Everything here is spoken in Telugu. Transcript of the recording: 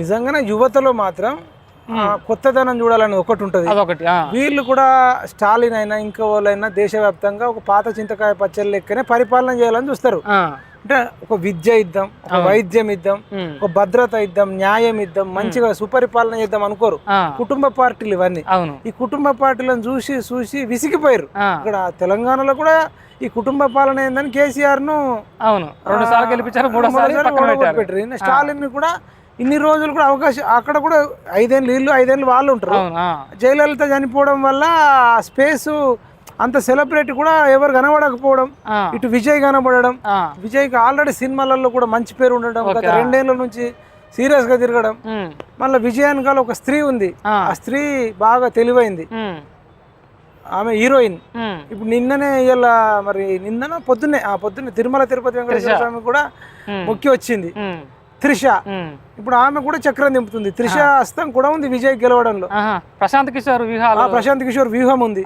నిజంగానే యువతలో మాత్రం కొత్తదనం చూడాలని ఒకటి ఉంటుంది. అదొకటి. వీళ్ళు కూడా స్టాలిన్ అయినా ఇంకా వాళ్ళైనా దేశవ్యాప్తంగా ఒక పాత చింతకాయ పచ్చళ్ళ లెక్కనే పరిపాలన చేయాలని చూస్తారు. అంటే ఒక విద్య ఇద్దాం, ఒక వైద్యం ఇద్దాం, ఒక భద్రత ఇద్దాం, న్యాయం ఇద్దాం, మంచిగా సుపరిపాలన చేద్దాం అనుకోరు కుటుంబ పార్టీలు ఇవన్నీ. ఈ కుటుంబ పార్టీలను చూసి చూసి విసిగిపోయారు. ఇక్కడ తెలంగాణలో కూడా ఈ కుటుంబ పాలన ఏందని కేసీఆర్ ను 2 సార్లు గెలిపించారు, 3వ సారి పెట్టారు. స్టాలిన్ కూడా ఇన్ని రోజులు కూడా అవకాశం, అక్కడ కూడా 5 ఏళ్ళు వీళ్ళు 5 ఏళ్ళు వాళ్ళు ఉంటారు. జయలలిత చనిపోవడం వల్ల స్పేస్ అంత సెలబ్రిటీ కూడా ఎవరు కనబడకపోవడం, ఇటు విజయ్ కనబడడం, విజయ్కి ఆల్రెడీ సినిమాలలో కూడా మంచి పేరు ఉండడం, గత 2 ఏళ్ల నుంచి సీరియస్ గా తిరగడం. మళ్ళీ విజయానికాల ఒక స్త్రీ ఉంది, ఆ స్త్రీ బాగా తెలివైంది, ఆమె హీరోయిన్. ఇప్పుడు నిన్ననే ఇలా మరి పొద్దున్నే తిరుమల తిరుపతి వెంకటేశ్వర స్వామి కూడా మొక్కి వచ్చింది త్రిష. ఇప్పుడు ఆమె కూడా చక్రం దింపుతుంది. త్రిష హస్తం కూడా ఉంది విజయ్ గెలవడంలో. ప్రశాంత్ కిషోర్ వ్యూహం ఉంది.